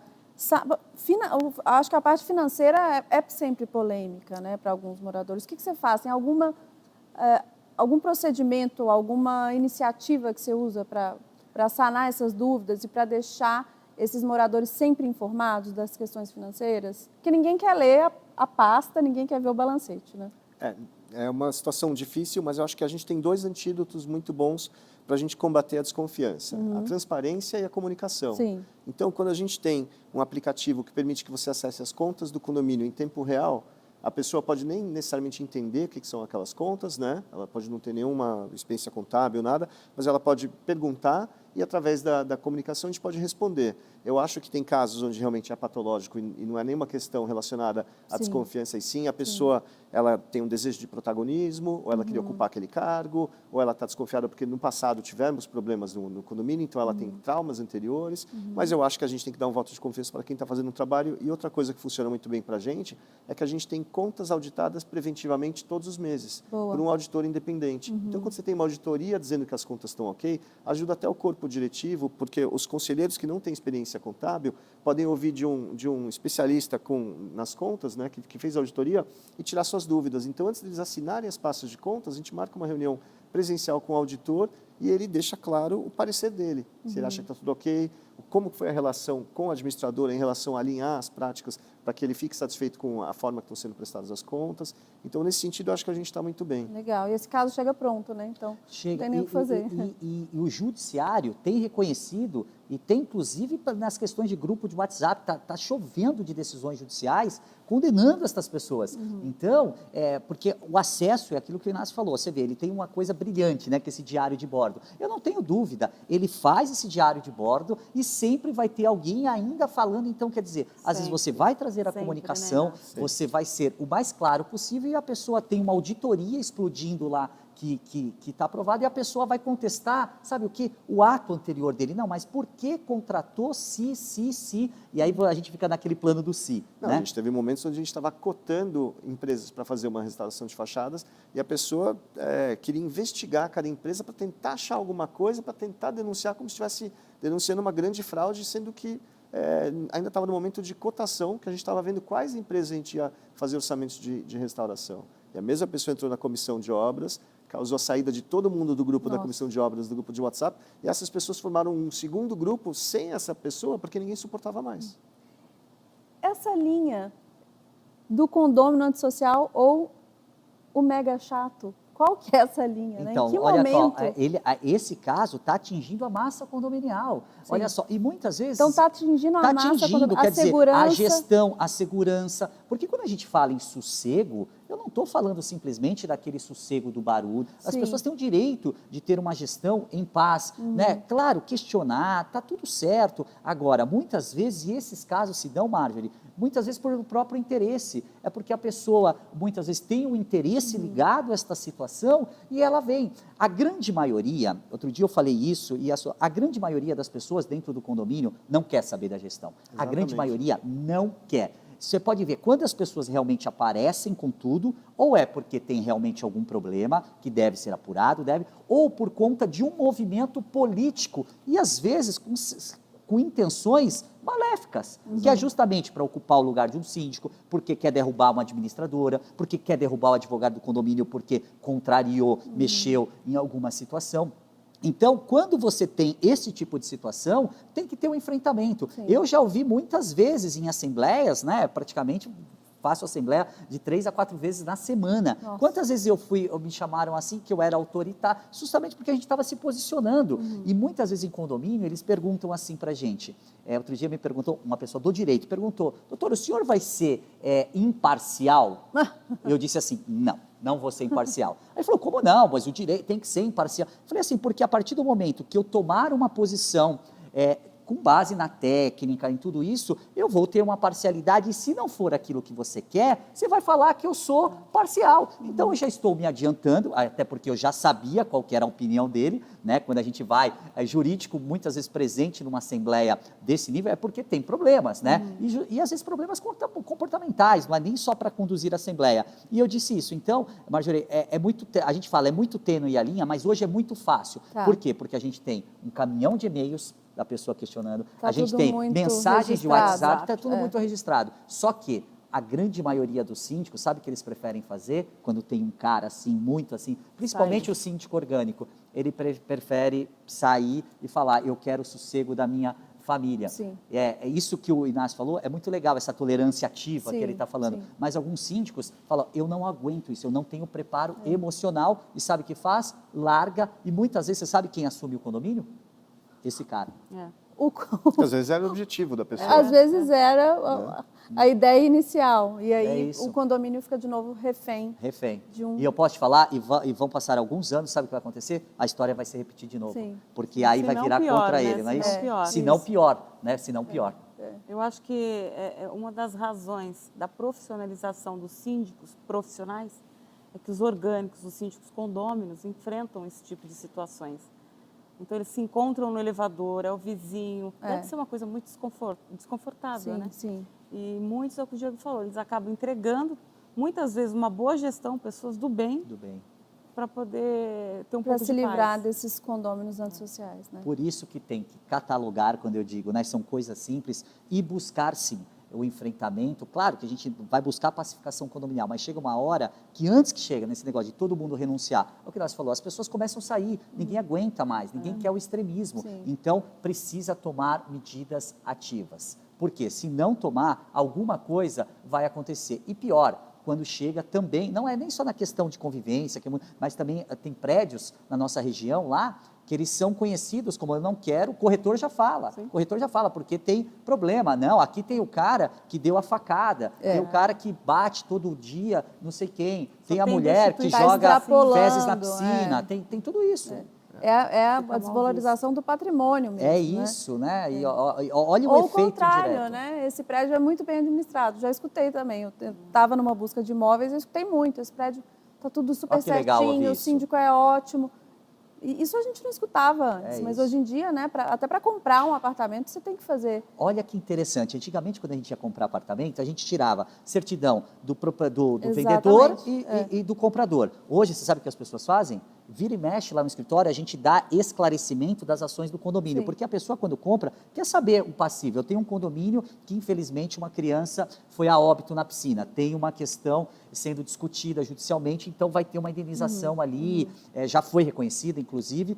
Acho que a parte financeira é sempre polêmica, né, para alguns moradores. O que você faz? Tem algum procedimento, alguma iniciativa que você usa para sanar essas dúvidas e para deixar esses moradores sempre informados das questões financeiras? Porque ninguém quer ler a pasta, ninguém quer ver o balancete, né? É uma situação difícil, mas eu acho que a gente tem 2 antídotos muito bons para a gente combater a desconfiança. A transparência e a comunicação. Sim. Então, quando a gente tem um aplicativo que permite que você acesse as contas do condomínio em tempo real, a pessoa pode nem necessariamente entender o que são aquelas contas, né? Ela pode não ter nenhuma experiência contábil, nada, mas ela pode perguntar e, através da comunicação, a gente pode responder. Eu acho que tem casos onde realmente é patológico e não é nenhuma questão relacionada à desconfiança, e sim a pessoa ela tem um desejo de protagonismo, ou ela queria ocupar aquele cargo, ou ela está desconfiada porque no passado tivemos problemas no condomínio, então ela tem traumas anteriores, mas eu acho que a gente tem que dar um voto de confiança para quem está fazendo um trabalho. E outra coisa que funciona muito bem para a gente é que a gente tem contas auditadas preventivamente todos os meses, por um auditor independente. Então, quando você tem uma auditoria dizendo que as contas estão ok, ajuda até o corpo diretivo, porque os conselheiros que não têm experiência contábil podem ouvir de um especialista nas contas, né, que fez a auditoria, e tirar suas dúvidas. Então, antes deles assinarem as pastas de contas, a gente marca uma reunião presencial com o auditor e ele deixa claro o parecer dele. Se ele acha que está tudo ok, como foi a relação com o administrador em relação a alinhar as práticas para que ele fique satisfeito com a forma que estão sendo prestadas as contas. Então, nesse sentido, eu acho que a gente está muito bem. Legal. E esse caso chega pronto, né? Então, não tem nem o que fazer. E o judiciário tem reconhecido, e tem, inclusive, nas questões de grupo de WhatsApp, está chovendo de decisões judiciais condenando essas pessoas. Então, porque o acesso é aquilo que o Inácio falou, você vê, ele tem uma coisa brilhante, né, que é esse diário de bordo. Eu não tenho dúvida, ele faz esse diário de bordo e sempre vai ter alguém ainda falando. Então, quer dizer, às vezes você vai trazer a comunicação, né? Você vai ser o mais claro possível e a pessoa tem uma auditoria explodindo lá que está aprovado, e a pessoa vai contestar, sabe o que? O ato anterior dele. Não, mas por que contratou se? E aí a gente fica naquele plano do se. Não, né? A gente teve momentos onde a gente estava cotando empresas para fazer uma restauração de fachadas e a pessoa queria investigar cada empresa para tentar achar alguma coisa, para tentar denunciar como se estivesse denunciando uma grande fraude, sendo que ainda estava no momento de cotação, que a gente estava vendo quais empresas a gente ia fazer orçamentos de restauração. E a mesma pessoa entrou na comissão de obras, causou a saída de todo mundo do grupo da comissão de obras, do grupo de WhatsApp, e essas pessoas formaram um segundo grupo sem essa pessoa, porque ninguém suportava mais. Essa linha do condômino antissocial ou o mega chato, qual que é essa linha? Então, né? Em que olha momento? Só, esse caso está atingindo a massa condominial. Sim. Olha só, e muitas vezes... Então está atingindo a segurança. A gestão, a segurança. Porque quando a gente fala em sossego, Eu não estou falando simplesmente daquele sossego do barulho. As Sim. pessoas têm o direito de ter uma gestão em paz, né? Claro, questionar, tá tudo certo. Agora, muitas vezes, e esses casos se dão, Marjorie, muitas vezes por próprio interesse. É porque a pessoa, muitas vezes, tem um interesse ligado a esta situação e ela vem. A grande maioria, outro dia eu falei isso, e a grande maioria das pessoas dentro do condomínio não quer saber da gestão. A grande Exatamente. maioria não quer. Você pode ver quantas pessoas realmente aparecem com tudo, ou é porque tem realmente algum problema que deve ser apurado, ou por conta de um movimento político, e às vezes com intenções maléficas, que é justamente para ocupar o lugar de um síndico, porque quer derrubar uma administradora, porque quer derrubar o advogado do condomínio, porque contrariou, mexeu em alguma situação. Então, quando você tem esse tipo de situação, tem que ter um enfrentamento. Sim. Eu já ouvi muitas vezes em assembleias, né, praticamente faço assembleia de 3 a 4 vezes na semana. Nossa. Quantas vezes me chamaram assim, que eu era autoritário, justamente porque a gente estava se posicionando. E muitas vezes em condomínio, eles perguntam assim para a gente. Outro dia me perguntou, uma pessoa do direito, perguntou, doutor, o senhor vai ser imparcial? Eu disse assim, não vou ser imparcial. Aí ele falou, como não? Mas o direito tem que ser imparcial. Eu falei assim, porque a partir do momento que eu tomar uma posição com base na técnica, em tudo isso, eu vou ter uma parcialidade, e se não for aquilo que você quer, você vai falar que eu sou parcial. Então, eu já estou me adiantando, até porque eu já sabia qual que era a opinião dele, né? Quando a gente vai, jurídico, muitas vezes presente numa assembleia desse nível, é porque tem problemas, né? E às vezes problemas comportamentais, não é nem só para conduzir a assembleia. E eu disse isso. Então, Marjorie, a gente fala, é muito tênue a linha, mas hoje é muito fácil. Tá. Por quê? Porque a gente tem um caminhão de e-mails da pessoa questionando, Tá a gente tudo tem muito mensagens de registrado. WhatsApp, está tudo muito registrado. Só que a grande maioria dos síndicos, sabe o que eles preferem fazer quando tem um cara assim, muito assim, principalmente o síndico orgânico, ele prefere sair e falar, eu quero o sossego da minha família. Sim. É isso que o Inácio falou, é muito legal essa tolerância ativa Sim, que ele está falando. sim. Mas alguns síndicos falam, eu não aguento isso, eu não tenho preparo emocional, e sabe o que faz? Larga, e muitas vezes, você sabe quem assume o condomínio? Esse cara. Às vezes era o objetivo da pessoa. Às vezes era a ideia inicial. E aí isso. o condomínio fica de novo refém. Refém. De um- E eu posso te falar, e vão passar alguns anos, sabe o que vai acontecer? A história vai se repetir de novo. Sim. Porque aí Se vai não virar pior, contra né? ele, não é Se isso? não pior. Se não pior, né? Se não pior. Eu acho que uma das razões da profissionalização dos síndicos profissionais é que os orgânicos, os síndicos condôminos, enfrentam esse tipo de situações. Então, eles se encontram no elevador, é o vizinho. Deve ser uma coisa muito desconfortável, Sim, né? sim. E muitos, é o que o Diego falou, eles acabam entregando, muitas vezes, uma boa gestão, pessoas do bem, Tudo bem. para poder ter um Para pouco se de livrar paz. desses condôminos antissociais, né? Por isso que tem que catalogar, quando eu digo, né? São coisas simples, e buscar, sim, o enfrentamento. Claro que a gente vai buscar a pacificação condominial, mas chega uma hora que antes que chega nesse negócio de todo mundo renunciar, é o que nós falou, as pessoas começam a sair, ninguém aguenta mais, ninguém quer o extremismo. Sim. Então, precisa tomar medidas ativas. Porque se não tomar, alguma coisa vai acontecer. E pior, quando chega também, não é nem só na questão de convivência, mas também tem prédios na nossa região lá, que eles são conhecidos como eu não quero, o corretor já fala. Sim. O corretor já fala, porque tem problema. Não, aqui tem o cara que deu a facada, tem o cara que bate todo dia, não sei quem, tem a tem mulher que destituição. joga Tá extrapolando, fezes na piscina, tem tudo isso. É a Fica mal desvalorização do patrimônio mesmo, É né? isso, né? E olha o Ou o efeito contrário, direto. né? Esse prédio é muito bem administrado. Já escutei também. Eu estava numa busca de imóveis e escutei muito. Esse prédio está tudo super Ó, que legal ouvir certinho, o isso. síndico é ótimo. E isso a gente não escutava antes, mas isso. hoje em dia, né, até para comprar um apartamento, você tem que fazer. Olha que interessante. Antigamente, quando a gente ia comprar apartamento, a gente tirava certidão do vendedor Exatamente, e do comprador. Hoje, você sabe o que as pessoas fazem? Vira e mexe lá no escritório, a gente dá esclarecimento das ações do condomínio. Sim. Porque a pessoa, quando compra, quer saber o passivo. Eu tenho um condomínio que, infelizmente, uma criança foi a óbito na piscina. Tem uma questão sendo discutida judicialmente, então vai ter uma indenização ali, já foi reconhecida, inclusive.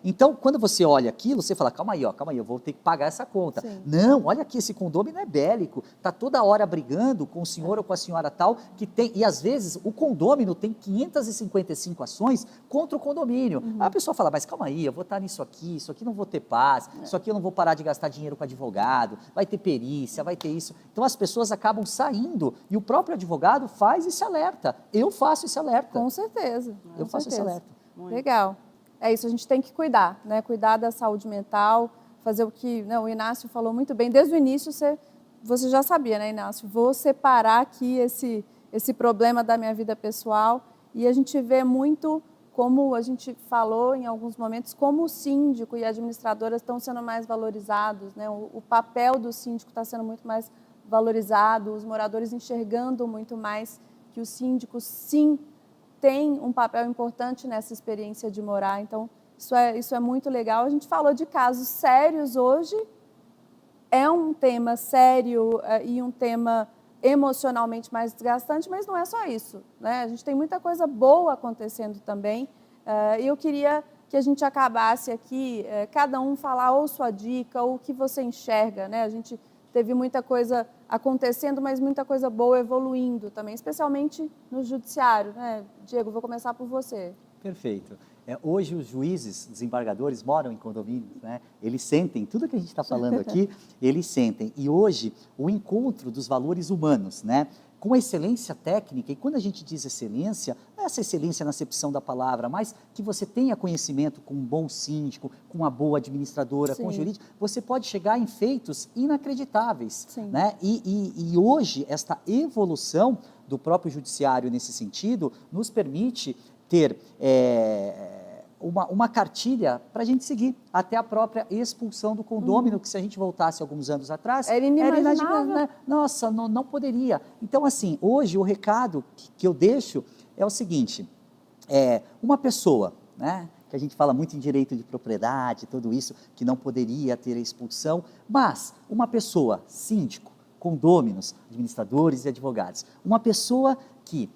Então, quando você olha aquilo, você fala, calma aí, eu vou ter que pagar essa conta. Sim. Não, olha aqui, esse condomínio é bélico, está toda hora brigando com o senhor ou com a senhora tal, e às vezes o condômino tem 555 ações contra o condomínio. Aí a pessoa fala, mas calma aí, eu vou estar nisso aqui não vou ter paz, isso aqui eu não vou parar de gastar dinheiro com advogado, vai ter perícia, vai ter isso. Então as pessoas acabam saindo e o próprio advogado faz esse alerta. Eu faço esse alerta. Com certeza. Eu com faço esse certeza. alerta. Muito. Legal. É isso, a gente tem que cuidar, né? Cuidar da saúde mental, fazer o que, né, o Inácio falou muito bem. Desde o início você já sabia, né, Inácio? Vou separar aqui esse problema da minha vida pessoal, e a gente vê muito, como a gente falou em alguns momentos, como o síndico e a administradora estão sendo mais valorizados, né? O papel do síndico está sendo muito mais valorizado, os moradores enxergando muito mais que o síndico, sim, tem um papel importante nessa experiência de morar. Então, isso é muito legal. A gente falou de casos sérios hoje, é um tema sério e um tema emocionalmente mais desgastante, mas não é só isso, né? A gente tem muita coisa boa acontecendo também. E eu queria que a gente acabasse aqui, cada um falar ou sua dica, ou o que você enxerga, né? A gente teve muita coisa acontecendo, mas muita coisa boa evoluindo também, especialmente no judiciário, né? Diego, vou começar por você. Perfeito. Hoje os juízes, desembargadores moram em condomínios, né? Eles sentem, tudo que a gente está falando aqui, eles sentem. E hoje o encontro dos valores humanos, né? Com excelência técnica, e quando a gente diz excelência, não é essa excelência na acepção da palavra, mas que você tenha conhecimento com um bom síndico, com uma boa administradora, Sim. com jurídico, você pode chegar em feitos inacreditáveis. Sim. Né? E hoje, esta evolução do próprio judiciário nesse sentido, nos permite ter uma cartilha para a gente seguir até a própria expulsão do condômino, que se a gente voltasse alguns anos atrás, Era inimaginável. né? Nossa, não poderia. Então, assim, hoje o recado que eu deixo é o seguinte, uma pessoa, né, que a gente fala muito em direito de propriedade, tudo isso, que não poderia ter a expulsão, mas uma pessoa, síndico, condôminos, administradores e advogados, uma pessoa que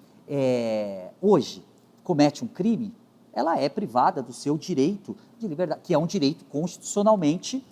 hoje comete um crime, ela é privada do seu direito de liberdade, que é um direito constitucionalmente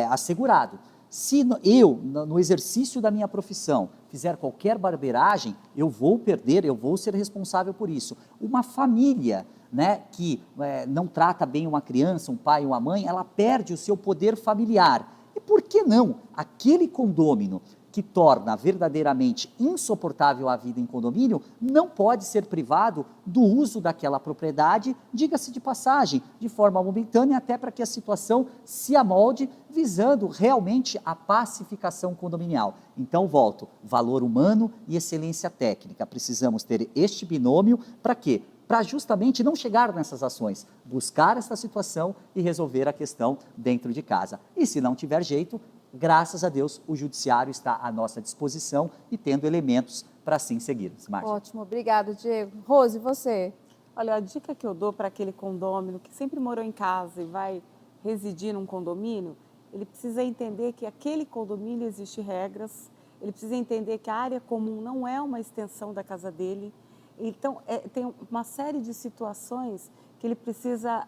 assegurado. Se eu, no exercício da minha profissão, fizer qualquer barbeiragem, eu vou perder, eu vou ser responsável por isso. Uma família, né, que não trata bem uma criança, um pai, uma mãe, ela perde o seu poder familiar. E por que não aquele condômino que torna verdadeiramente insuportável a vida em condomínio, não pode ser privado do uso daquela propriedade, diga-se de passagem, de forma momentânea, até para que a situação se amolde, visando realmente a pacificação condominial. Então, volto, valor humano e excelência técnica. Precisamos ter este binômio para quê? Para justamente não chegar nessas ações, buscar essa situação e resolver a questão dentro de casa. E se não tiver jeito, graças a Deus, o judiciário está à nossa disposição e tendo elementos para assim seguirmos. Márcia. Ótimo, obrigada, Diego. Rose, você? Olha, a dica que eu dou para aquele condômino que sempre morou em casa e vai residir num condomínio, ele precisa entender que aquele condomínio existe regras, ele precisa entender que a área comum não é uma extensão da casa dele. Então, tem uma série de situações que ele precisa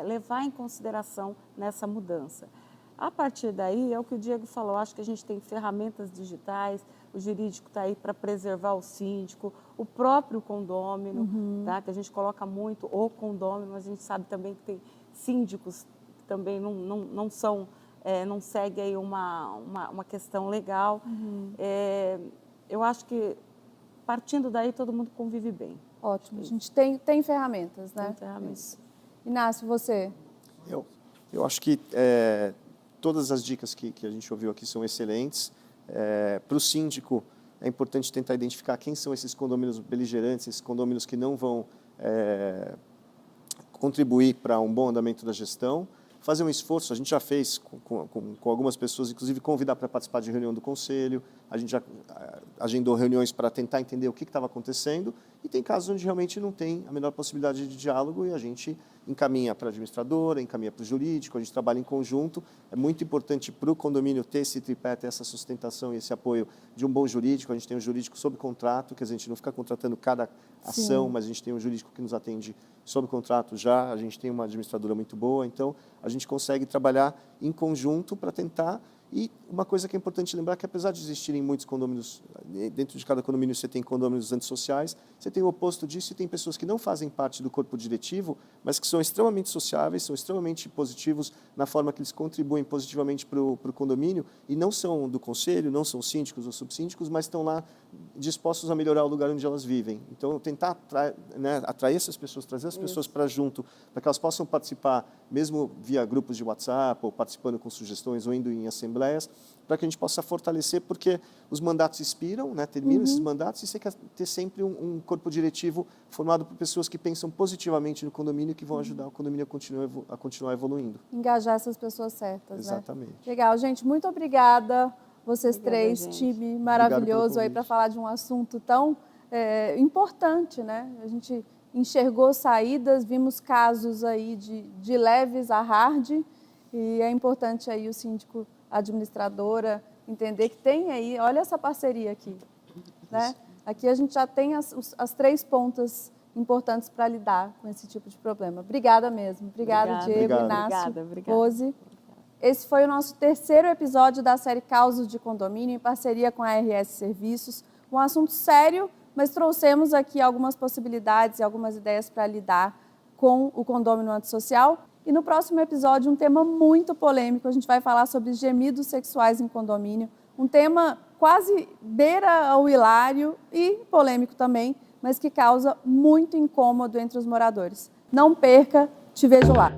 levar em consideração nessa mudança. A partir daí, é o que o Diego falou, acho que a gente tem ferramentas digitais, o jurídico está aí para preservar o síndico, o próprio condômino, tá? Que a gente coloca muito o condômino, mas a gente sabe também que tem síndicos que também não são, não seguem aí uma questão legal. Eu acho que, partindo daí, todo mundo convive bem. Ótimo, a gente tem ferramentas, né? Tem ferramentas. Isso. Inácio, você? Eu acho que todas as dicas que a gente ouviu aqui são excelentes. Para o síndico, é importante tentar identificar quem são esses condôminos beligerantes, esses condôminos que não vão contribuir para um bom andamento da gestão. Fazer um esforço, a gente já fez com algumas pessoas, inclusive convidar para participar de reunião do conselho, a gente já agendou reuniões para tentar entender o que estava acontecendo, e tem casos onde realmente não tem a menor possibilidade de diálogo e a gente encaminha para a administradora, encaminha para o jurídico, a gente trabalha em conjunto. É muito importante para o condomínio ter esse tripé, ter essa sustentação e esse apoio de um bom jurídico. A gente tem um jurídico sob contrato, que a gente não fica contratando cada ação, mas a gente tem um jurídico que nos atende sob contrato já, a gente tem uma administradora muito boa, então a gente consegue trabalhar em conjunto para tentar. E uma coisa que é importante lembrar é que, apesar de existirem muitos condôminos, dentro de cada condomínio você tem condôminos antissociais, você tem o oposto disso e tem pessoas que não fazem parte do corpo diretivo, mas que são extremamente sociáveis, são extremamente positivos na forma que eles contribuem positivamente para o condomínio e não são do conselho, não são síndicos ou subsíndicos, mas estão lá dispostos a melhorar o lugar onde elas vivem. Então, tentar atrair essas pessoas, trazer as pessoas para junto, para que elas possam participar, mesmo via grupos de WhatsApp, ou participando com sugestões, ou indo em assembleias, para que a gente possa fortalecer, porque os mandatos expiram, terminam esses mandatos, e você quer ter sempre um corpo diretivo formado por pessoas que pensam positivamente no condomínio e que vão ajudar o condomínio a continuar evoluindo. Engajar essas pessoas certas, Exatamente. Legal, gente, muito obrigada. Vocês Obrigada, três, gente. time maravilhoso aí convite. para falar de um assunto tão importante, né? A gente enxergou saídas, vimos casos aí de leves a hard, e é importante aí o síndico, a administradora, entender que tem aí, olha essa parceria aqui, né? Aqui a gente já tem as três pontas importantes para lidar com esse tipo de problema. Obrigada mesmo. Obrigada, Diego, Obrigado. Inácio, Obrigada. Rose. Esse foi o nosso terceiro episódio da série Causos de Condomínio, em parceria com a RS Serviços. Um assunto sério, mas trouxemos aqui algumas possibilidades e algumas ideias para lidar com o condômino antissocial. E no próximo episódio, um tema muito polêmico, a gente vai falar sobre gemidos sexuais em condomínio, um tema quase beira ao hilário e polêmico também, mas que causa muito incômodo entre os moradores. Não perca, te vejo lá.